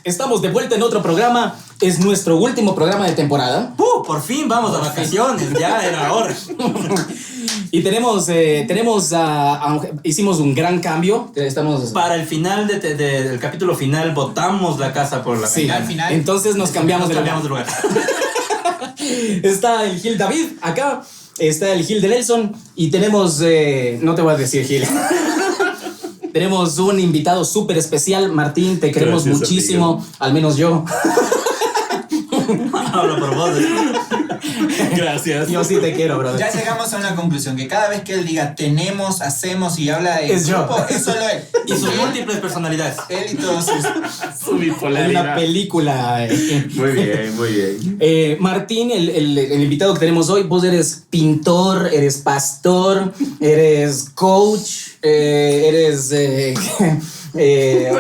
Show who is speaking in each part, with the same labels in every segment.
Speaker 1: Estamos de vuelta en otro programa. Es nuestro último programa de temporada.
Speaker 2: Por fin vamos a vacaciones, ya era hora.
Speaker 1: Y hicimos un gran cambio. Estamos...
Speaker 2: Para el final del capítulo final, botamos la casa por la
Speaker 1: Sí,
Speaker 2: ventana.
Speaker 1: al final. Entonces nos cambiamos de lugar. Está el Gil David acá. Está el Gil de Nelson. Y tenemos... no te voy a decir Gil. Tenemos un invitado súper especial. Martín, te queremos muchísimo. Al menos yo.
Speaker 2: Hablo por vos.
Speaker 3: Gracias.
Speaker 1: Yo sí te quiero, brother.
Speaker 4: Ya llegamos a una conclusión, que cada vez que él diga tenemos, hacemos y habla de
Speaker 1: Es
Speaker 4: grupo,
Speaker 1: yo.
Speaker 4: es solo él.
Speaker 2: Y sus múltiples personalidades.
Speaker 4: Él y todos sus...
Speaker 3: Su
Speaker 1: Hay
Speaker 3: bipolaridad.
Speaker 1: una película.
Speaker 3: Muy bien, muy bien.
Speaker 1: Martín, el invitado que tenemos hoy, vos eres pintor, eres pastor, eres coach, eres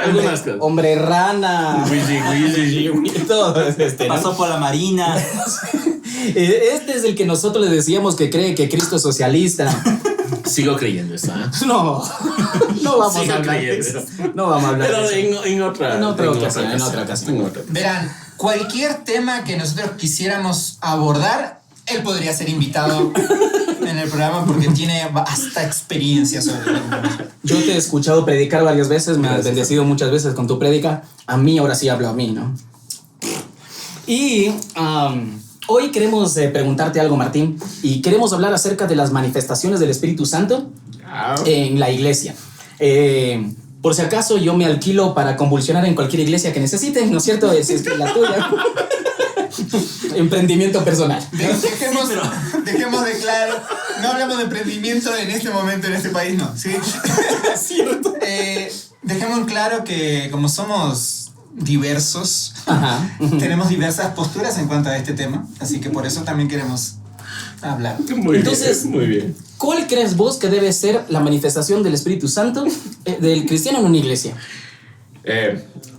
Speaker 3: Algunas cosas.
Speaker 1: hombre rana. Todo este, ¿no?
Speaker 2: Pasó por la marina.
Speaker 1: Este es el que nosotros le decíamos que cree que Cristo es socialista.
Speaker 3: Sigo creyendo eso, ¿eh?
Speaker 1: No vamos
Speaker 3: Sigo
Speaker 1: a hablar de
Speaker 3: creyendo.
Speaker 1: eso. No vamos a hablar
Speaker 3: Pero
Speaker 1: de eso.
Speaker 3: en otra
Speaker 1: ocasión.
Speaker 4: Verán, cualquier tema que nosotros quisiéramos abordar, él podría ser invitado en el programa porque tiene hasta experiencia sobre el tema.
Speaker 1: Yo te he escuchado predicar varias veces, me has
Speaker 3: Gracias.
Speaker 1: bendecido muchas veces con tu prédica. A mí, ahora sí hablo a mí, ¿no? Y hoy queremos preguntarte algo, Martín, y queremos hablar acerca de las manifestaciones del Espíritu Santo en la iglesia. Por si acaso, yo me alquilo para convulsionar en cualquier iglesia que necesiten, ¿no es cierto? Si es que la tuya. Emprendimiento personal.
Speaker 4: Dejemos de claro, no hablamos de emprendimiento en este momento, en este país, no, ¿sí?
Speaker 1: ¿Cierto?
Speaker 4: Dejemos en claro que como somos diversos,
Speaker 1: Ajá.
Speaker 4: tenemos diversas posturas en cuanto a este tema, así que por eso también queremos hablar.
Speaker 1: Entonces,
Speaker 3: muy bien.
Speaker 1: ¿Cuál crees vos que debe ser la manifestación del Espíritu Santo del cristiano en una iglesia?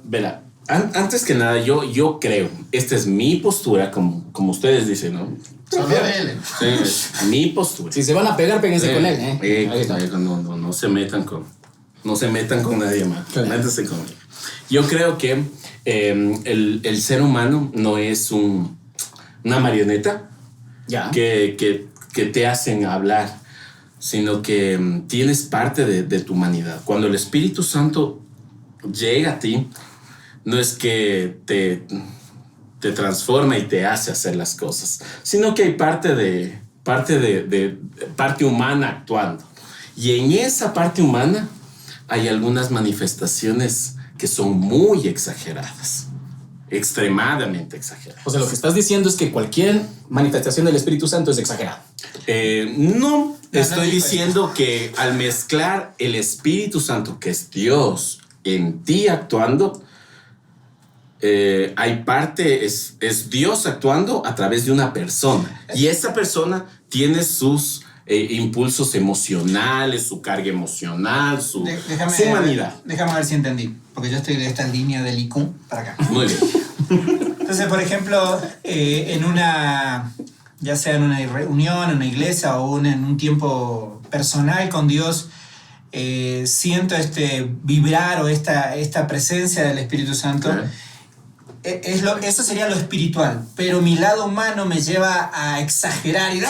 Speaker 3: Vela, antes que nada, yo creo, esta es mi postura, como ustedes dicen, ¿no?
Speaker 4: Solo él.
Speaker 3: Sí, es mi postura.
Speaker 1: Si se van a pegar, péguense con él, ¿eh? Ahí está.
Speaker 3: No se metan con nadie más.
Speaker 1: Claro.
Speaker 3: Métanse conmigo. Yo creo que el ser humano no es una marioneta
Speaker 1: Ya.
Speaker 3: que te hacen hablar, sino que tienes parte de tu humanidad. Cuando el Espíritu Santo llega a ti, no es que te transforma y te hace hacer las cosas, sino que hay parte humana actuando. Y en esa parte humana hay algunas manifestaciones que son muy exageradas, extremadamente exageradas.
Speaker 1: O sea, lo que estás diciendo es que cualquier manifestación del Espíritu Santo es exagerada.
Speaker 3: No, estoy
Speaker 4: dijo
Speaker 3: diciendo que al mezclar el Espíritu Santo, que es Dios, en ti actuando, hay parte, es Dios actuando a través de una persona. Y esa persona tiene sus impulsos emocionales, su carga emocional, su humanidad.
Speaker 4: Déjame ver si entendí, porque yo estoy de esta línea del IQ para acá.
Speaker 3: Muy bien.
Speaker 4: Entonces, por ejemplo, ya sea en una reunión, en una iglesia o en un tiempo personal con Dios, siento este vibrar o esta presencia del Espíritu Santo.
Speaker 3: Claro.
Speaker 4: Eso sería lo espiritual, pero mi lado humano me lleva a exagerar y ¡ay,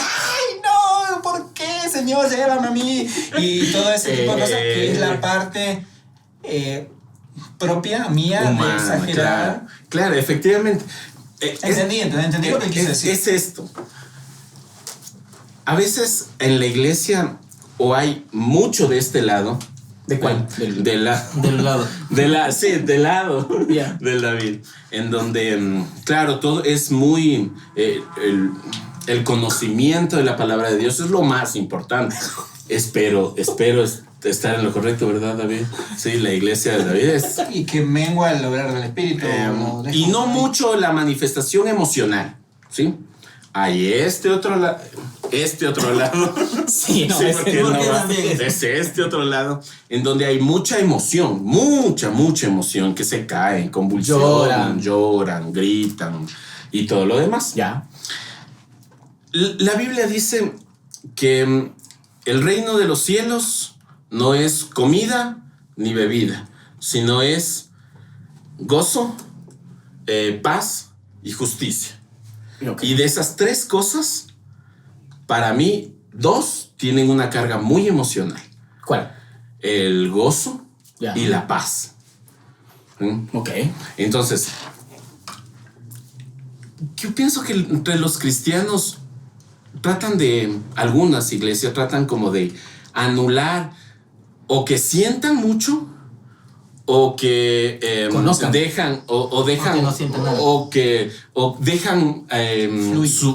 Speaker 4: no! ¿Por qué, Señor? Llévame a mí. Y todo ese tipo de cosas, que es la parte propia, mía,
Speaker 3: Humana,
Speaker 4: de exagerar.
Speaker 3: Claro, efectivamente.
Speaker 4: Entendí lo que quise decir.
Speaker 3: Es esto. A veces en la iglesia o hay mucho de este lado.
Speaker 1: ¿De cuál?
Speaker 3: Del lado. Del lado
Speaker 1: Yeah.
Speaker 3: del David. En donde, claro, todo es muy... el conocimiento de la palabra de Dios es lo más importante. Espero estar en lo correcto, ¿verdad, David? Sí, la iglesia de David es...
Speaker 4: Y que mengua el obrar del espíritu.
Speaker 3: y no mucho la manifestación emocional, ¿sí? Hay este otro lado,
Speaker 1: Sí, no,
Speaker 3: sí,
Speaker 1: ese
Speaker 3: porque
Speaker 1: no
Speaker 3: no
Speaker 1: va.
Speaker 3: va. Es este otro lado, en donde hay mucha emoción, mucha emoción, que se caen, convulsionan, lloran, gritan y todo lo demás.
Speaker 1: Ya.
Speaker 3: La Biblia dice que el reino de los cielos no es comida ni bebida, sino es gozo, paz y justicia.
Speaker 1: Ok.
Speaker 3: Y de esas 3 cosas, para mí, 2 tienen una carga muy emocional.
Speaker 1: ¿Cuál?
Speaker 3: El gozo
Speaker 1: Ya.
Speaker 3: y la paz. ¿Mm?
Speaker 1: Ok.
Speaker 3: Entonces, yo pienso que entre los cristianos algunas iglesias tratan como de anular o que sientan mucho o que
Speaker 1: Conozcan.
Speaker 3: dejan o dejan
Speaker 2: O que no sientan nada.
Speaker 3: o dejan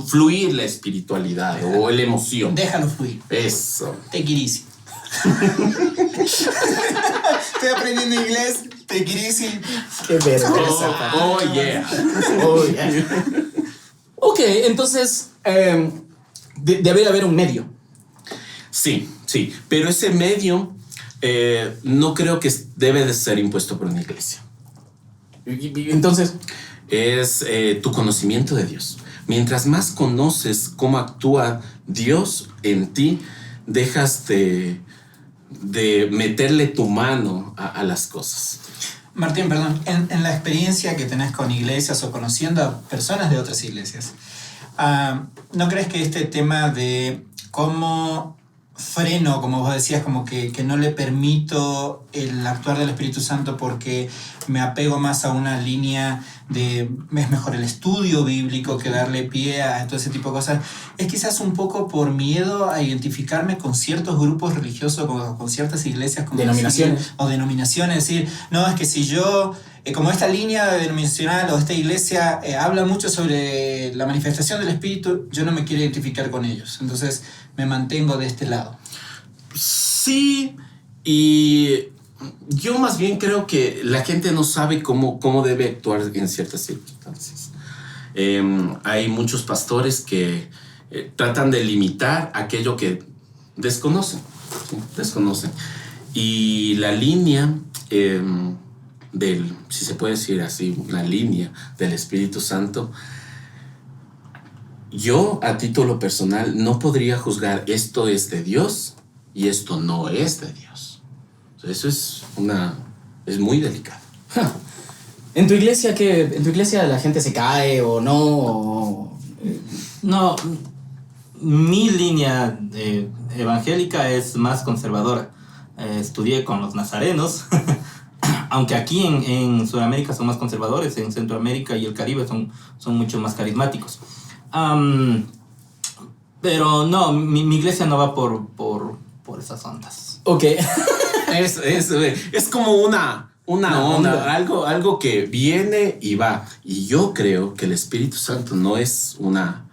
Speaker 3: fluir la espiritualidad o la emoción.
Speaker 4: Déjalo fluir.
Speaker 3: Eso.
Speaker 4: Take it easy. Estoy aprendiendo inglés. Take it easy.
Speaker 1: Qué vergüenza.
Speaker 3: Oh, yeah.
Speaker 1: Oh, yeah. Ok, entonces debe haber un medio.
Speaker 3: Sí, pero ese medio no creo que debe de ser impuesto por una iglesia.
Speaker 1: Entonces,
Speaker 3: Es tu conocimiento de Dios. Mientras más conoces cómo actúa Dios en ti, dejas de meterle tu mano a las cosas.
Speaker 4: Martín, perdón, en la experiencia que tenés con iglesias o conociendo a personas de otras iglesias, ¿no crees que este tema de cómo freno, como vos decías, como que no le permito el actuar del Espíritu Santo porque me apego más a una línea de es mejor el estudio bíblico que darle pie a todo ese tipo de cosas, es quizás un poco por miedo a identificarme con ciertos grupos religiosos, con ciertas iglesias, como
Speaker 1: Denominaciones.
Speaker 4: decir, o denominaciones, es decir, no, es que si yo, como esta línea denominacional o esta iglesia habla mucho sobre la manifestación del Espíritu, yo no me quiero identificar con ellos, entonces me mantengo de este lado.
Speaker 3: Sí, y yo más bien creo que la gente no sabe cómo debe actuar en ciertas circunstancias. Hay muchos pastores que tratan de limitar aquello que desconocen. ¿Sí? Desconocen. Y la línea si se puede decir así, la línea del Espíritu Santo, yo a título personal no podría juzgar esto es de Dios y esto no es de Dios. Eso es muy delicado.
Speaker 1: ¿En tu iglesia la gente se cae o no? O,
Speaker 2: No, mi línea evangélica es más conservadora. Estudié con los nazarenos, aunque aquí en Sudamérica son más conservadores, en Centroamérica y el Caribe son mucho más carismáticos. Pero no, mi iglesia no va por esas ondas.
Speaker 1: ok.
Speaker 3: Es como una onda, algo que viene y va. Y yo creo que el Espíritu Santo no es una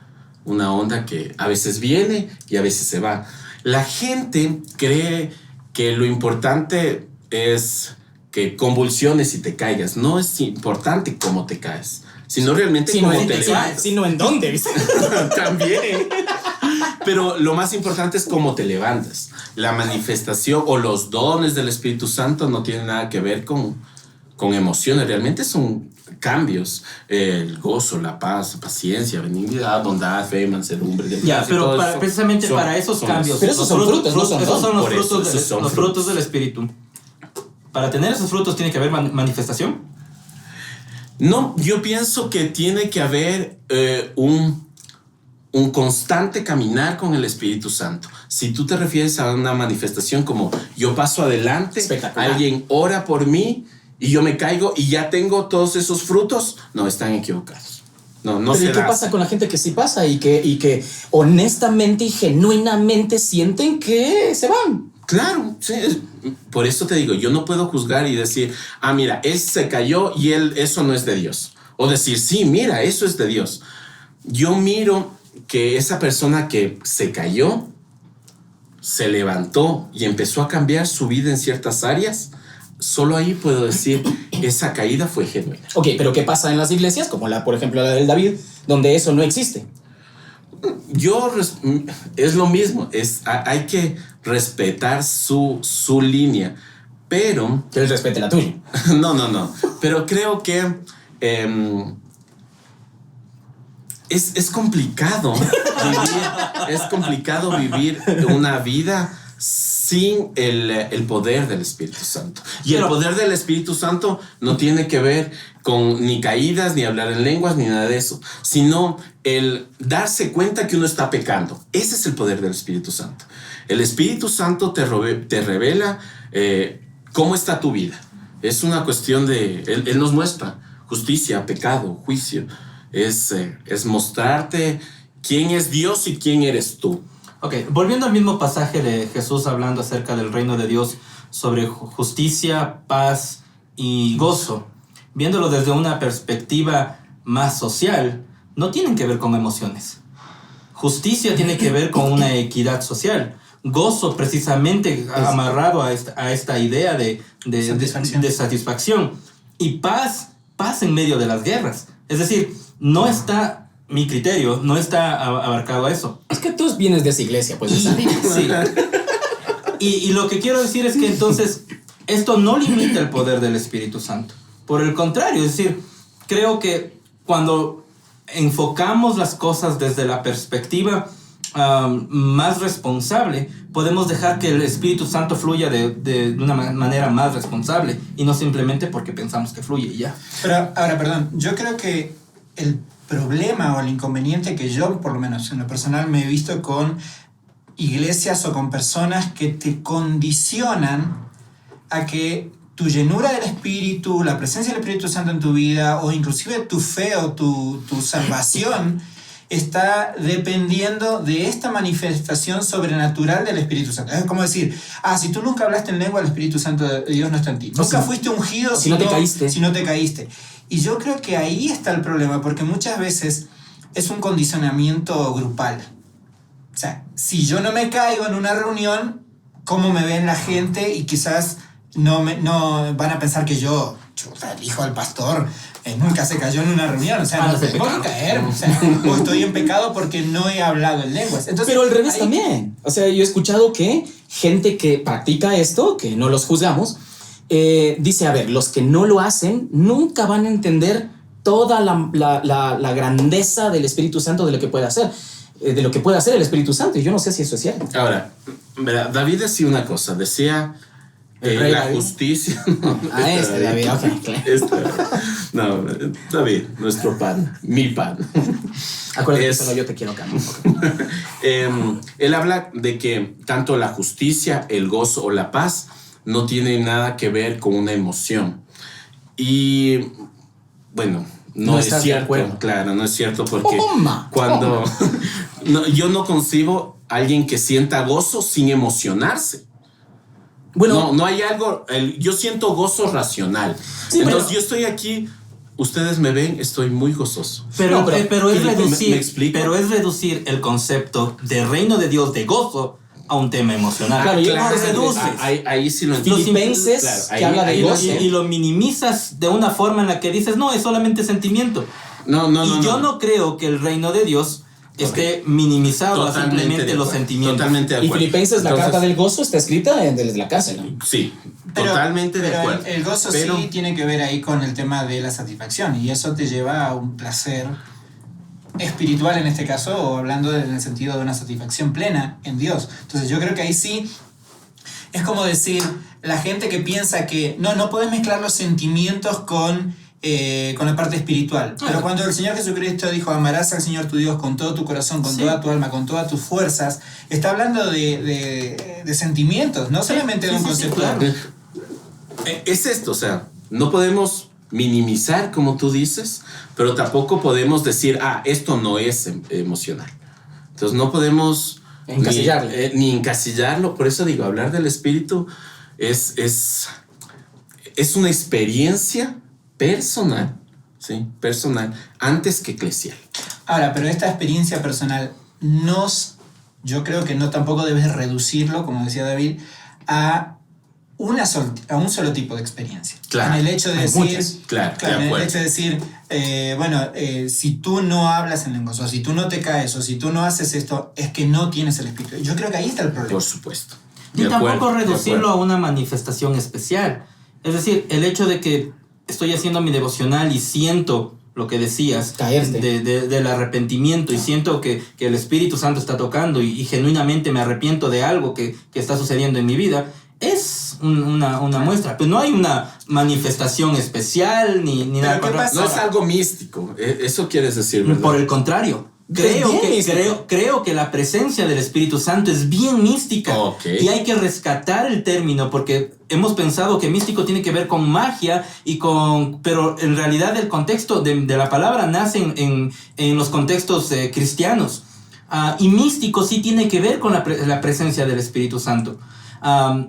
Speaker 3: onda que a veces viene y a veces se va. La gente cree que lo importante es que convulsiones y te caigas. No es importante cómo te caes, sino realmente cómo te levantas.
Speaker 1: Sino en dónde, ¿viste?
Speaker 3: También. Pero lo más importante es cómo te levantas. La manifestación o los dones del Espíritu Santo no tienen nada que ver con emociones. Realmente son cambios. El gozo, la paz, paciencia, benignidad, bondad, fe, mansedumbre.
Speaker 2: Ya, pero precisamente para esos cambios.
Speaker 1: Pero esos son frutos, no son
Speaker 2: esos son los
Speaker 3: Por eso,
Speaker 2: frutos,
Speaker 3: esos son
Speaker 2: los frutos del Espíritu. Para tener esos frutos tiene que haber manifestación.
Speaker 3: No, yo pienso que tiene que haber un constante caminar con el Espíritu Santo. Si tú te refieres a una manifestación como yo paso adelante,
Speaker 1: Espectacular.
Speaker 3: alguien ora por mí y yo me caigo y ya tengo todos esos frutos, no, están equivocados. No
Speaker 1: Pero
Speaker 3: se
Speaker 1: ¿y qué
Speaker 3: da
Speaker 1: pasa
Speaker 3: así.
Speaker 1: con la gente que sí pasa y que honestamente y genuinamente sienten que se van?
Speaker 3: Claro, sí, por eso te digo, yo no puedo juzgar y decir, mira, él se cayó y eso no es de Dios. O decir, sí, mira, eso es de Dios. Yo miro que esa persona que se cayó, se levantó y empezó a cambiar su vida en ciertas áreas, solo ahí puedo decir, esa caída fue genuina.
Speaker 1: Ok, pero ¿qué pasa en las iglesias? Como por ejemplo la del David, donde eso no existe.
Speaker 3: Es lo mismo, hay que respetar su línea, pero...
Speaker 1: Que él respete la tuya.
Speaker 3: No, pero creo que es complicado vivir una vida sin el poder del Espíritu Santo. Y el poder del Espíritu Santo no tiene que ver con ni caídas, ni hablar en lenguas, ni nada de eso, sino el darse cuenta que uno está pecando. Ese es el poder del Espíritu Santo. El Espíritu Santo te revela cómo está tu vida. Es una cuestión de... Él nos muestra justicia, pecado, juicio. Es mostrarte quién es Dios y quién eres tú.
Speaker 2: Ok, volviendo al mismo pasaje de Jesús hablando acerca del reino de Dios sobre justicia, paz y gozo, viéndolo desde una perspectiva más social, no tienen que ver con emociones. Justicia tiene que ver con una equidad social. Gozo precisamente amarrado a esta idea de satisfacción. Y paz en medio de las guerras. Es decir, no está... Mi criterio no está abarcado a eso.
Speaker 1: Es que tú vienes de esa iglesia, pues.
Speaker 2: Sí. Y lo que quiero decir es que entonces esto no limita el poder del Espíritu Santo. Por el contrario, es decir, creo que cuando enfocamos las cosas desde la perspectiva más responsable, podemos dejar que el Espíritu Santo fluya de una manera más responsable y no simplemente porque pensamos que fluye y ya.
Speaker 4: Pero ahora, perdón, yo creo que el problema o el inconveniente que yo, por lo menos en lo personal, me he visto con iglesias o con personas que te condicionan a que tu llenura del Espíritu, la presencia del Espíritu Santo en tu vida, o inclusive tu fe o tu salvación, está dependiendo de esta manifestación sobrenatural del Espíritu Santo. Es como decir, si tú nunca hablaste en lengua, el Espíritu Santo de Dios no está en ti. Nunca fuiste ungido si no te caíste. Y yo creo que ahí está el problema, porque muchas veces es un condicionamiento grupal. O sea, si yo no me caigo en una reunión, ¿cómo me ven la gente? Y quizás no van a pensar que yo, el hijo del pastor, nunca se cayó en una reunión. O sea, no tengo que caer. O sea, o estoy en pecado porque no he hablado en lenguas. Entonces,
Speaker 1: pero al revés también. O sea, yo he escuchado que gente que practica esto, que no los juzgamos, dice, a ver, los que no lo hacen nunca van a entender toda la grandeza del Espíritu Santo, de lo que puede hacer, el Espíritu Santo. Y yo no sé si eso es cierto.
Speaker 3: Ahora, David decía una cosa, decía la
Speaker 1: David.
Speaker 3: Justicia.
Speaker 1: David, ok.
Speaker 3: No, David, nuestro pan, mi pan.
Speaker 1: Acuérdate que solo yo te quiero, Carlos.
Speaker 3: Él habla de que tanto la justicia, el gozo o la paz no tiene nada que ver con una emoción. Y bueno, no es cierto. Claro, no es cierto porque cuando yo no concibo a alguien que sienta gozo sin emocionarse. Bueno, no hay algo. Yo siento gozo racional. Sí, entonces yo estoy aquí. Ustedes me ven, estoy muy gozoso.
Speaker 2: Pero es reducir el concepto de reino de Dios de gozo a un tema emocional.
Speaker 3: Claro, ahí sí lo entiendo.
Speaker 1: Filipenses, que habla de gozo.
Speaker 2: Y lo minimizas de una forma en la que dices, no, es solamente sentimiento. Yo no creo que el reino de Dios esté minimizado a simplemente los sentimientos.
Speaker 3: Totalmente de acuerdo.
Speaker 1: Y Filipenses, la carta del gozo está escrita desde la cárcel, ¿no?
Speaker 3: Sí, totalmente de acuerdo.
Speaker 4: El gozo sí tiene que ver ahí con el tema de la satisfacción, y eso te lleva a un placer espiritual en este caso, o hablando en el sentido de una satisfacción plena en Dios. Entonces yo creo que ahí sí es como decir, la gente que piensa que no puedes mezclar los sentimientos con la parte espiritual. Pero cuando el Señor Jesucristo dijo, amarás al Señor tu Dios con todo tu corazón, con toda tu alma, con todas tus fuerzas, está hablando de sentimientos, no solamente de un concepto.
Speaker 2: Claro.
Speaker 3: Es esto, o sea, no podemos minimizar, como tú dices, pero tampoco podemos decir, esto no es emocional. Entonces no podemos ni encasillarlo. Por eso digo, hablar del Espíritu es una experiencia personal, ¿sí? Personal, antes que eclesial.
Speaker 4: Ahora, pero esta experiencia personal yo creo que no tampoco debes reducirlo, como decía David, a un solo tipo de experiencia.
Speaker 3: Claro.
Speaker 4: En el hecho de decir, si tú no hablas en lenguas, o si tú no te caes, o si tú no haces esto, es que no tienes el Espíritu. Yo creo que ahí está el problema.
Speaker 3: Por supuesto.
Speaker 2: Y tampoco reducirlo a una manifestación especial. Es decir, el hecho de que estoy haciendo mi devocional y siento lo que decías,
Speaker 1: Caerte.
Speaker 2: del arrepentimiento, y siento que el Espíritu Santo está tocando y genuinamente me arrepiento de algo que está sucediendo en mi vida, es una muestra. Pues no hay una manifestación especial ni nada.
Speaker 4: ¿qué pasa?
Speaker 3: No es algo místico, eso quieres decir, ¿verdad?
Speaker 2: Por el contrario. Creo que la presencia del Espíritu Santo es bien mística.
Speaker 3: Okay.
Speaker 2: Y hay que rescatar el término, porque hemos pensado que místico tiene que ver con magia pero en realidad el contexto de la palabra nace en los contextos cristianos. Y místico sí tiene que ver con la presencia del Espíritu Santo.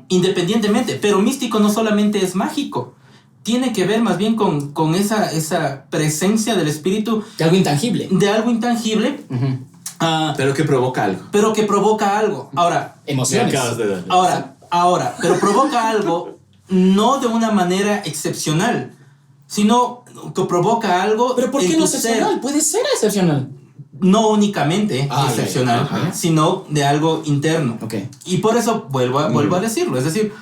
Speaker 2: Independientemente, pero místico no solamente es mágico. Tiene que ver más bien con esa presencia del Espíritu.
Speaker 1: De algo intangible.
Speaker 2: De algo intangible.
Speaker 1: Uh-huh.
Speaker 3: Pero que provoca algo.
Speaker 2: Pero que provoca algo. Ahora,
Speaker 1: Emociones.
Speaker 3: Me acabas de dar.
Speaker 2: Ahora, pero provoca algo no de una manera excepcional, sino que provoca algo.
Speaker 1: Pero ¿por qué
Speaker 2: en
Speaker 1: no
Speaker 2: tu
Speaker 1: excepcional?
Speaker 2: ser.
Speaker 1: Puede ser excepcional.
Speaker 2: No únicamente excepcional,
Speaker 3: ajá.
Speaker 2: sino de algo interno.
Speaker 1: Ok.
Speaker 2: Y por eso vuelvo a decirlo. Es decir,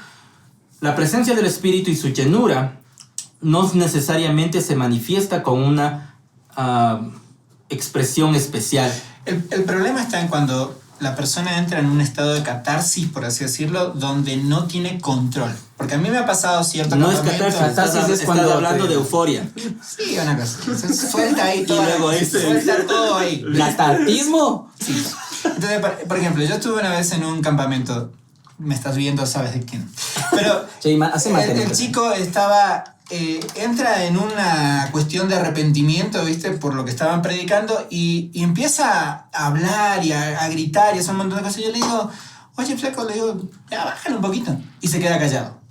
Speaker 2: la presencia del Espíritu y su llenura no necesariamente se manifiesta con una expresión especial.
Speaker 4: El problema está en cuando la persona entra en un estado de catarsis, por así decirlo, donde no tiene control. Porque a mí me ha pasado cierto
Speaker 2: No es
Speaker 4: campamento.
Speaker 2: catarsis,
Speaker 1: es cuando
Speaker 2: estás hablando
Speaker 1: te-
Speaker 2: de euforia.
Speaker 4: Sí, una cosa. Suelta ahí todo.
Speaker 2: luego
Speaker 4: Suelta todo ahí.
Speaker 1: ¿Lactatismo?
Speaker 4: Sí. Entonces, por ejemplo, yo estuve una vez en un campamento. Me estás viendo, sabes de quién. Pero
Speaker 1: Sí, hace
Speaker 4: el
Speaker 1: matemáticas.
Speaker 4: chico estaba... entra en una cuestión de arrepentimiento, ¿viste? Por lo que estaban predicando y empieza a hablar y a gritar y a hacer un montón de cosas. Y yo le digo, oye, flaco, le digo, ya, bájale un poquito. Y se queda callado.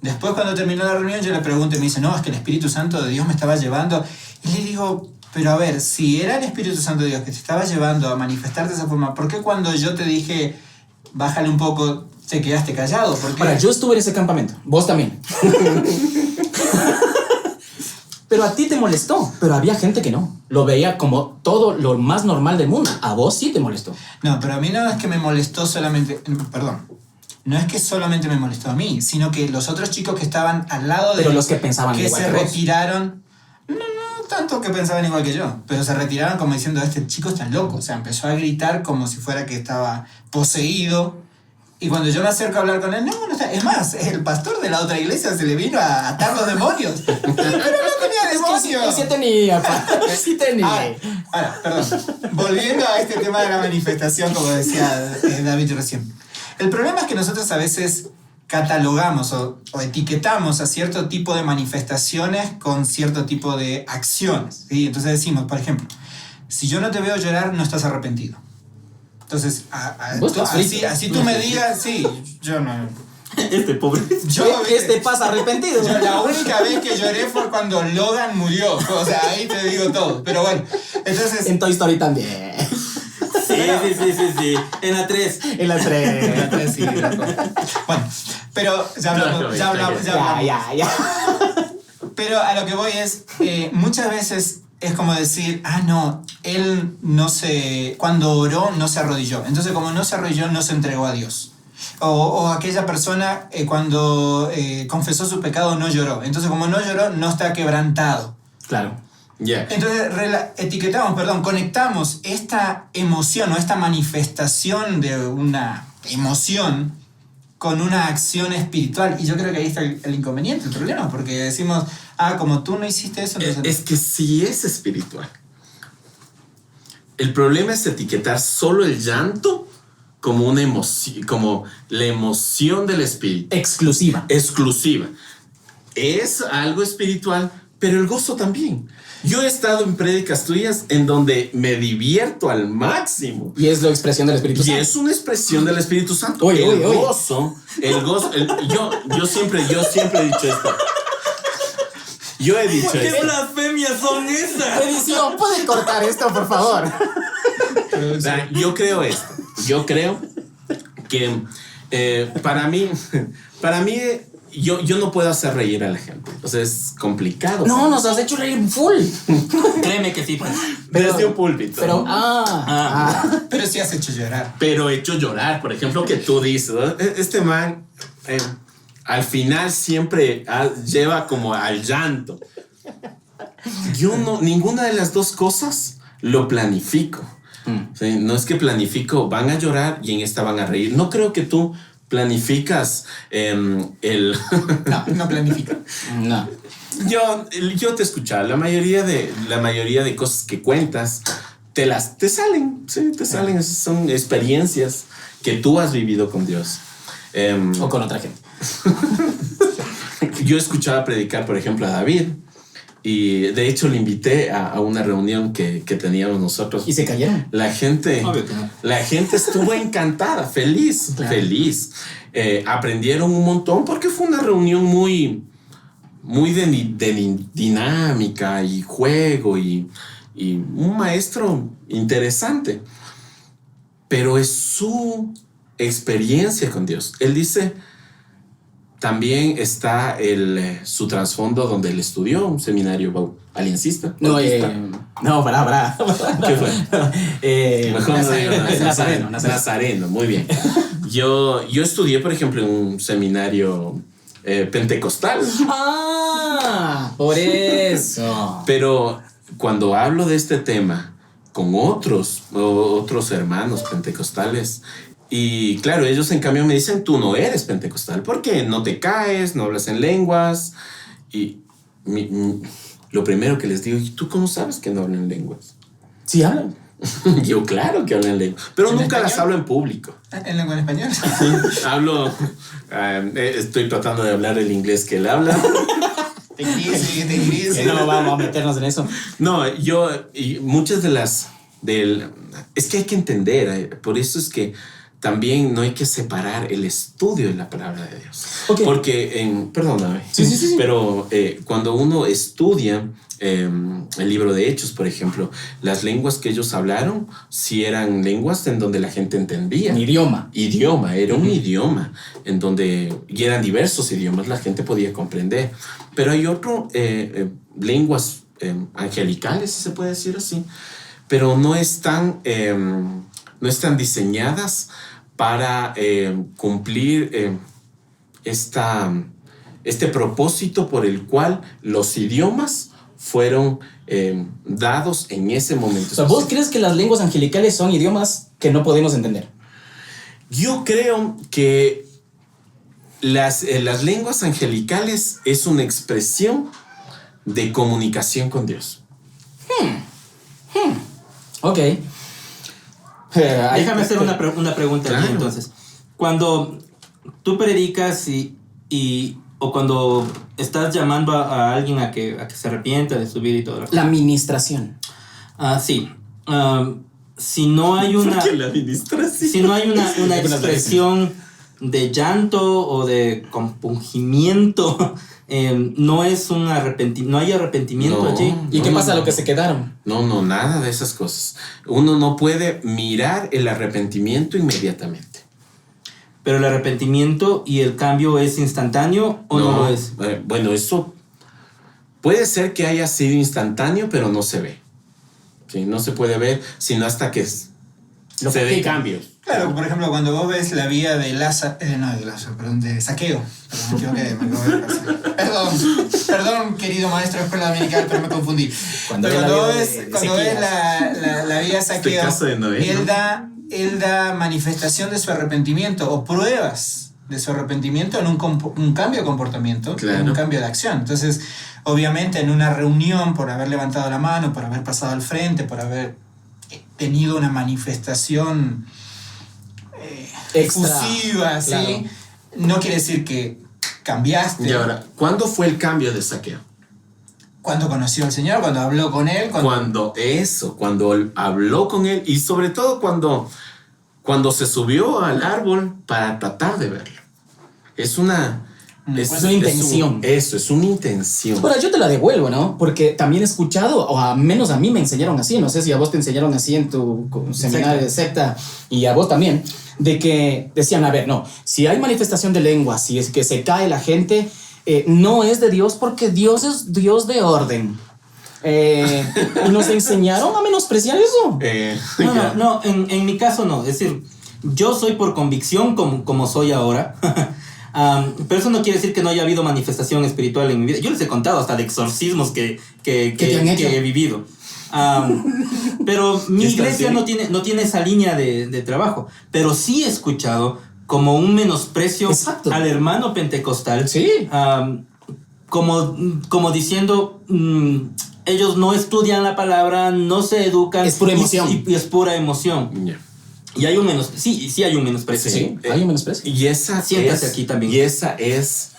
Speaker 4: Después, cuando terminó la reunión, yo le pregunto y me dice, no, es que el Espíritu Santo de Dios me estaba llevando. Y le digo, pero a ver, si era el Espíritu Santo de Dios que te estaba llevando a manifestarte de esa forma, ¿por qué cuando yo te dije, bájale un poco, te quedaste callado? Porque
Speaker 1: Ahora, yo estuve en ese campamento. Vos también. Pero a ti te molestó. Pero había gente que no. Lo veía como todo lo más normal del mundo. A vos sí te molestó.
Speaker 4: No, pero a mí no es que me molestó solamente... Perdón. No es que solamente me molestó a mí, sino que los otros chicos que estaban al lado de...
Speaker 1: Pero los que pensaban
Speaker 4: que
Speaker 1: igual
Speaker 4: se
Speaker 1: que vos.
Speaker 4: retiraron... No tanto que pensaban igual que yo, pero se retiraron como diciendo, este chico está loco. O sea, empezó a gritar como si fuera que estaba poseído. Y cuando yo me acerco a hablar con él, no está. Es más, el pastor de la otra iglesia se le vino a atar los demonios. Pero no tenía demonios.
Speaker 1: Sí tenía, pa. Sí tenía.
Speaker 4: Ahora, perdón. Volviendo a este tema de la manifestación, como decía David recién. El problema es que nosotros a veces catalogamos o etiquetamos a cierto tipo de manifestaciones con cierto tipo de acciones, ¿sí? Entonces decimos, por ejemplo, si yo no te veo llorar, no estás arrepentido. Entonces,
Speaker 1: Vos estás frito.
Speaker 4: así tú me digas, sí, yo no...
Speaker 2: Este pobre.
Speaker 1: ¿Qué te pasa arrepentido?
Speaker 4: Yo la única vez que lloré fue cuando Logan murió. O sea, ahí te digo todo. Pero bueno, entonces...
Speaker 1: En Toy Story también.
Speaker 2: Sí. En la 3.
Speaker 1: En la 3.
Speaker 4: Sí, bueno, pero ya hablamos.
Speaker 1: Ya.
Speaker 4: Pero a lo que voy es, muchas veces es como decir, no, él cuando oró no se arrodilló. Entonces como no se arrodilló, no se entregó a Dios. O aquella persona cuando confesó su pecado no lloró. Entonces como no lloró, no está quebrantado.
Speaker 1: Claro.
Speaker 3: Yeah.
Speaker 4: Entonces conectamos esta emoción o esta manifestación de una emoción con una acción espiritual. Y yo creo que ahí está el inconveniente, el problema, porque decimos, como tú no hiciste eso... Entonces...
Speaker 3: Es que sí es espiritual. El problema es etiquetar solo el llanto como una emoción, como la emoción del espíritu.
Speaker 1: Exclusiva.
Speaker 3: Exclusiva. Es algo espiritual, pero el gozo también. Yo he estado en prédicas tuyas en donde me divierto al máximo.
Speaker 1: Y es la expresión del Espíritu
Speaker 3: Y
Speaker 1: Santo.
Speaker 3: es una expresión del Espíritu Santo.
Speaker 1: Oye.
Speaker 3: El gozo. Yo siempre he dicho esto. Yo he dicho
Speaker 2: ¿Qué
Speaker 3: esto.
Speaker 2: blasfemias son esas?
Speaker 1: Edición, ¿puede cortar esto, por favor?
Speaker 3: Yo creo esto. Yo creo que para mí yo no puedo hacer reír a la gente. O sea, es complicado.
Speaker 1: No, nos has hecho reír full.
Speaker 2: Créeme que sí, pues.
Speaker 3: Desde un púlpito.
Speaker 1: Pero,
Speaker 4: Pero sí has hecho llorar.
Speaker 3: Pero he hecho llorar. Por ejemplo, que tú dices, ¿no? Este man al final siempre lleva como al llanto. yo no, ninguna de las dos cosas lo planifico. ¿Sí? No es que planifico, van a llorar y en esta van a reír. No creo que tú planificas el...
Speaker 4: No planifico.
Speaker 1: No.
Speaker 3: Yo te escuchaba, la mayoría de cosas que cuentas te salen, ¿sí? Te salen, esas son experiencias que tú has vivido con Dios.
Speaker 1: O con otra gente.
Speaker 3: Yo escuchaba predicar, por ejemplo, a David, y de hecho le invité a una reunión que teníamos nosotros.
Speaker 1: ¿Y se cayeron?
Speaker 3: La gente estuvo encantada, feliz,
Speaker 1: Claro.
Speaker 3: feliz. Aprendieron un montón porque fue una reunión muy de dinámica y juego y un maestro interesante. Pero es su experiencia con Dios. Él dice, también está su trasfondo donde él estudió, un seminario aliencista.
Speaker 1: No,
Speaker 3: bautista.
Speaker 1: no, pará.
Speaker 3: ¿Qué fue? Mejor no digo nada.
Speaker 1: Nazareno.
Speaker 3: Muy bien. Yo estudié, por ejemplo, en un seminario pentecostal.
Speaker 1: Ah, por eso.
Speaker 3: Pero cuando hablo de este tema con otros hermanos pentecostales, y claro, ellos en cambio me dicen, tú no eres pentecostal porque no te caes, no hablas en lenguas. Y lo primero que les digo, ¿y tú cómo sabes que no hablo en lenguas?
Speaker 1: Sí, hablan.
Speaker 3: Yo claro que hablo en lenguas, pero
Speaker 4: ¿En
Speaker 3: nunca las
Speaker 4: español?
Speaker 3: hablo en público.
Speaker 4: ¿En lengua en español?
Speaker 3: Estoy tratando de hablar el inglés que él habla.
Speaker 4: Te gris.
Speaker 1: Que no vamos a meternos en eso.
Speaker 3: No, y muchas es que hay que entender, por eso es que también no hay que separar el estudio de la palabra de Dios.
Speaker 1: Okay.
Speaker 3: Porque, perdóname,
Speaker 1: Sí.
Speaker 3: pero cuando uno estudia el libro de Hechos, por ejemplo, las lenguas que ellos hablaron, sí eran lenguas en donde la gente entendía.
Speaker 1: Un idioma.
Speaker 3: Era un idioma en donde, y eran diversos idiomas, la gente podía comprender. Pero hay lenguas angelicales, si se puede decir así, pero no están diseñadas para cumplir este propósito por el cual los idiomas fueron dados en ese momento.
Speaker 1: O sea, ¿vos crees que las lenguas angelicales son idiomas que no podemos entender?
Speaker 3: Yo creo que las lenguas angelicales es una expresión de comunicación con Dios.
Speaker 1: Ok.
Speaker 2: Déjame hacer una pregunta aquí,
Speaker 3: Claro.
Speaker 2: entonces. Cuando tú predicas o cuando estás llamando a alguien a que se arrepienta de su vida y todo lo que...
Speaker 1: La administración.
Speaker 2: Sí. Si no hay una...
Speaker 3: ¿Por qué la administración?
Speaker 2: Si no hay una expresión de llanto o de compungimiento, no hay arrepentimiento
Speaker 3: No.
Speaker 2: allí.
Speaker 1: ¿Y qué pasa a lo que se quedaron?
Speaker 3: No, nada de esas cosas. Uno no puede mirar el arrepentimiento inmediatamente.
Speaker 2: Pero el arrepentimiento y el cambio es instantáneo o no lo es.
Speaker 3: Bueno, eso puede ser que haya sido instantáneo, pero no se ve. ¿Sí? No se puede ver sino hasta que se den cambios.
Speaker 4: Claro, por ejemplo, cuando vos ves la vida de de Saqueo. Perdón, me equivoqué. Perdón, querido maestro de escuela dominical, pero me confundí.
Speaker 1: Cuando
Speaker 4: Pero
Speaker 1: ves
Speaker 4: cuando ves la vida de Saqueo,
Speaker 3: caso de Noé,
Speaker 4: él da manifestación de su arrepentimiento o pruebas de su arrepentimiento en un cambio de comportamiento,
Speaker 3: Claro.
Speaker 4: en un cambio de acción. Entonces, obviamente, en una reunión, por haber levantado la mano, por haber pasado al frente, por haber tenido una manifestación
Speaker 1: Extra,
Speaker 4: efusiva, ¿sí?
Speaker 1: claro.
Speaker 4: No quiere decir que cambiaste.
Speaker 3: Y ahora, ¿cuándo fue el cambio de Saqueo?
Speaker 4: Cuando conoció al Señor, cuando habló con Él.
Speaker 3: Cuando él habló con él y sobre todo cuando se subió al árbol para tratar de verlo. Es una
Speaker 1: intención.
Speaker 3: Es una intención.
Speaker 1: Ahora, yo te la devuelvo, ¿no? Porque también he escuchado, o al menos a mí me enseñaron así, no sé si a vos te enseñaron así en tu seminario de secta y a vos también, de que decían, a ver, no, si hay manifestación de lengua, si es que se cae la gente, no es de Dios porque Dios es Dios de orden. Y nos enseñaron a menospreciar eso.
Speaker 2: No, en mi caso no. Es decir, yo soy por convicción como soy ahora. Pero eso no quiere decir que no haya habido manifestación espiritual en mi vida. Yo les he contado hasta de exorcismos que he vivido. Pero mi iglesia no tiene esa línea de trabajo. Pero sí he escuchado como un menosprecio al hermano pentecostal.
Speaker 1: Sí.
Speaker 2: Como diciendo, ellos no estudian la palabra, no se educan.
Speaker 1: Es pura emoción.
Speaker 2: Y es pura emoción.
Speaker 3: Yeah.
Speaker 2: Y hay un menosprecio. Sí, hay un menosprecio.
Speaker 1: Sí, hay un menosprecio.
Speaker 3: Y esa
Speaker 2: Siéntase aquí también.
Speaker 3: Y esa es...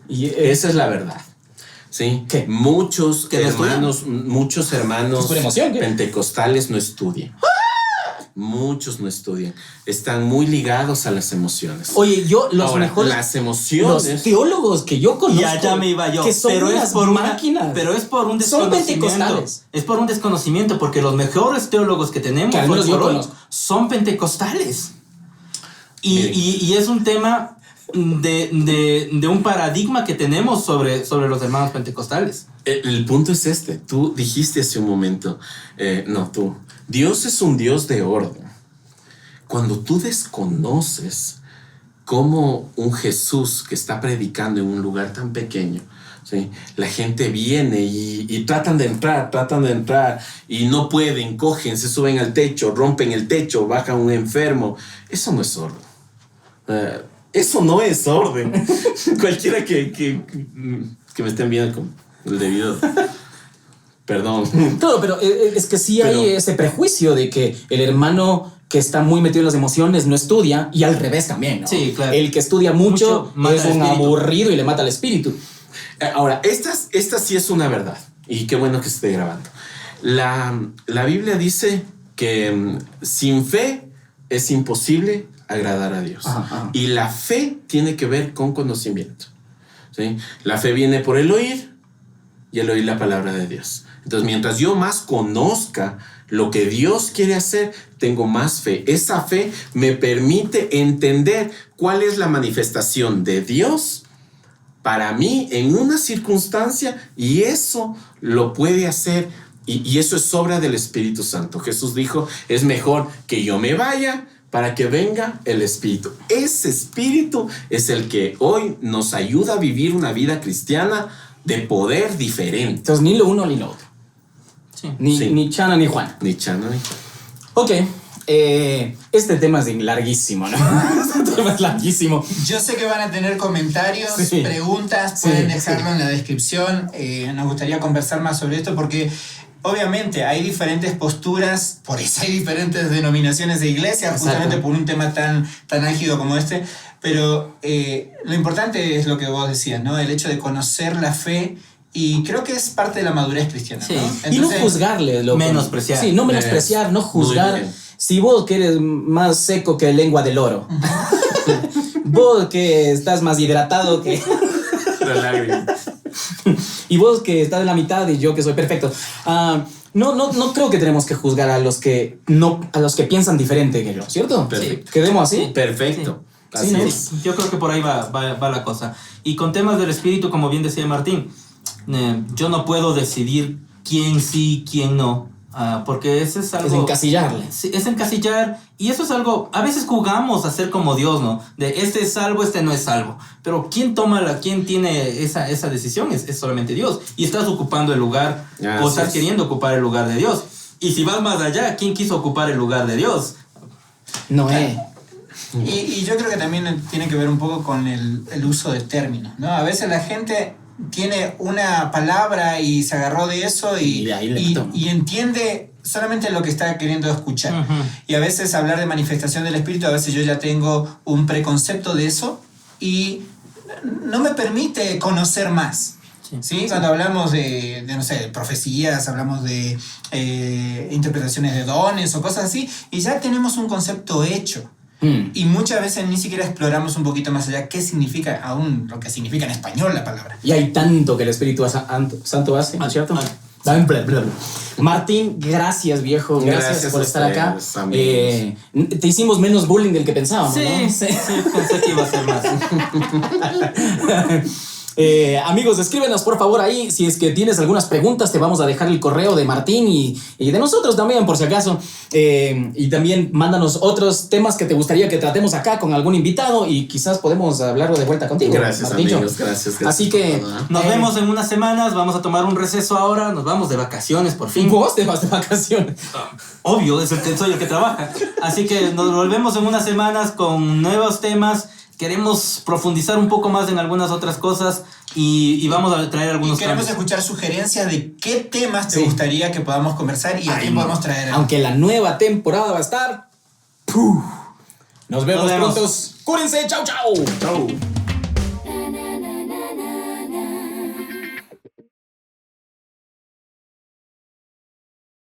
Speaker 3: esa es la verdad. ¿Sí?
Speaker 1: ¿Qué?
Speaker 3: Muchos
Speaker 2: ¿Que no
Speaker 3: hermanos
Speaker 1: ¿Es por emoción, qué?
Speaker 3: pentecostales no estudian. Muchos no estudian. Están muy ligados a las emociones.
Speaker 1: Oye, los
Speaker 3: Ahora,
Speaker 1: mejores...
Speaker 3: las emociones...
Speaker 1: Los teólogos que yo conozco...
Speaker 2: Y allá me iba yo.
Speaker 1: Que son
Speaker 2: pero
Speaker 1: unas
Speaker 2: es por
Speaker 1: máquinas.
Speaker 2: Pero es por un
Speaker 1: Son
Speaker 2: desconocimiento.
Speaker 1: pentecostales.
Speaker 2: Es por un desconocimiento, porque los mejores teólogos que tenemos
Speaker 1: Que al menos
Speaker 2: hoy
Speaker 1: yo
Speaker 2: por hoy
Speaker 1: conozco.
Speaker 2: son pentecostales.
Speaker 3: Miren.
Speaker 2: Y es un tema de un paradigma que tenemos sobre los hermanos pentecostales.
Speaker 3: El punto es este. Tú dijiste hace un momento, Dios es un Dios de orden. Cuando tú desconoces cómo un Jesús que está predicando en un lugar tan pequeño, ¿sí? La gente viene y tratan de entrar y no pueden, cogen, se suben al techo, rompen el techo, bajan un enfermo. Eso no es orden. Eso no es orden. Cualquiera que me estén viendo con el debido... Perdón.
Speaker 1: Claro, pero es que sí hay ese prejuicio de que el hermano que está muy metido en las emociones no estudia, y al revés también, ¿no?
Speaker 2: Sí, claro.
Speaker 1: El que estudia mucho
Speaker 2: mata
Speaker 1: es
Speaker 2: al
Speaker 1: un
Speaker 2: espíritu.
Speaker 1: aburrido y le mata al espíritu.
Speaker 3: Ahora, esta sí es una verdad, y qué bueno que se esté grabando. La Biblia dice que sin fe es imposible agradar a Dios.
Speaker 1: Ajá.
Speaker 3: Y la fe tiene que ver con conocimiento, ¿sí? La fe viene por el oír, y el oír la palabra de Dios. Entonces, mientras yo más conozca lo que Dios quiere hacer, tengo más fe. Esa fe me permite entender cuál es la manifestación de Dios para mí en una circunstancia, y eso lo puede hacer, y eso es obra del Espíritu Santo. Jesús dijo, es mejor que yo me vaya para que venga el Espíritu. Ese Espíritu es el que hoy nos ayuda a vivir una vida cristiana de poder diferente.
Speaker 1: Entonces, ni lo uno ni lo otro.
Speaker 2: Sí.
Speaker 1: Ni Chana ni Juan.
Speaker 3: Ni Chano ni Juan.
Speaker 1: Ok. Este tema es larguísimo, ¿no? Este tema es larguísimo.
Speaker 4: Yo sé que van a tener comentarios,
Speaker 1: Sí.
Speaker 4: preguntas,
Speaker 1: Sí,
Speaker 4: pueden dejarlo
Speaker 1: sí.
Speaker 4: en la descripción. Nos gustaría conversar más sobre esto porque obviamente hay diferentes posturas, por eso hay diferentes denominaciones de iglesia,
Speaker 1: Exacto.
Speaker 4: justamente por un tema tan álgido como este. Pero lo importante es lo que vos decías, ¿no? El hecho de conocer la fe, y creo que es parte de la madurez cristiana,
Speaker 2: Sí.
Speaker 4: ¿no?
Speaker 1: Y no
Speaker 4: Entonces,
Speaker 1: juzgarle. Loco.
Speaker 2: Menospreciar.
Speaker 1: Sí, no menospreciar, no
Speaker 3: Muy
Speaker 1: juzgar.
Speaker 3: bien.
Speaker 1: Si vos que eres más seco que lengua de loro. Vos que estás más hidratado que...
Speaker 3: La lágrima.
Speaker 1: Y vos que estás en la mitad y yo que soy perfecto. No creo que tenemos que juzgar a los que piensan diferente que yo, ¿cierto?
Speaker 3: Perfecto.
Speaker 1: Quedemos así.
Speaker 3: Perfecto.
Speaker 1: Sí,
Speaker 3: Así
Speaker 1: ¿no?
Speaker 3: es.
Speaker 2: Yo creo que por ahí va la cosa. Y con temas del espíritu, como bien decía Martín, yo no puedo decidir quién sí, quién no, porque ese es algo...
Speaker 1: Es encasillarle.
Speaker 2: Sí, es encasillar, y eso es algo... A veces jugamos a ser como Dios, ¿no? De este es salvo, este no es salvo. Pero ¿quién tiene esa decisión? Es solamente Dios. Y estás ocupando el lugar, o estás queriendo ocupar el lugar de Dios. Y si vas más allá, ¿quién quiso ocupar el lugar de Dios?
Speaker 1: Noé.
Speaker 4: Y yo creo que también tiene que ver un poco con el uso de términos, ¿no? A veces la gente tiene una palabra y se agarró de eso
Speaker 1: Y de ahí le toma.
Speaker 4: y entiende solamente lo que está queriendo escuchar.
Speaker 2: Ujú.
Speaker 4: Y a veces hablar de manifestación del Espíritu, a veces yo ya tengo un preconcepto de eso y no me permite conocer más. ¿Sí? Cuando hablamos de, no sé, de profecías, hablamos de interpretaciones de dones o cosas así, y ya tenemos un concepto hecho. Y muchas veces ni siquiera exploramos un poquito más allá qué significa, aún lo que significa en español la palabra.
Speaker 1: Y hay tanto que el Espíritu Santo hace, ¿no es cierto? Martín, gracias, viejo. Gracias por
Speaker 3: a
Speaker 1: estar acá.
Speaker 3: ustedes, amigos.
Speaker 1: Te hicimos menos bullying del que pensábamos,
Speaker 2: Sí,
Speaker 1: ¿no?
Speaker 2: sí, pensé que iba a ser más.
Speaker 1: Amigos, escríbenos por favor ahí. Si es que tienes algunas preguntas, te vamos a dejar el correo de Martín y de nosotros también, por si acaso. Y también mándanos otros temas que te gustaría que tratemos acá con algún invitado y quizás podemos hablarlo de vuelta contigo.
Speaker 3: Gracias,
Speaker 1: Martíncho.
Speaker 3: amigos, gracias.
Speaker 1: Así que
Speaker 2: Nos vemos en unas semanas, vamos a tomar un receso ahora, nos vamos de vacaciones por fin.
Speaker 1: vos te vas de vacaciones.
Speaker 2: Obvio, soy el que trabaja. Así que nos volvemos en unas semanas con nuevos temas. Queremos profundizar un poco más en algunas otras cosas y vamos a traer algunos
Speaker 4: Y queremos
Speaker 2: cambios.
Speaker 4: escuchar sugerencias de qué temas te
Speaker 1: Sí.
Speaker 4: gustaría que podamos conversar y a quién podemos traer.
Speaker 1: Aunque la nueva temporada va a estar. ¡puf! Nos vemos
Speaker 2: Nos vemos.
Speaker 1: pronto. Cúrense. Chau, chau.
Speaker 3: Chau.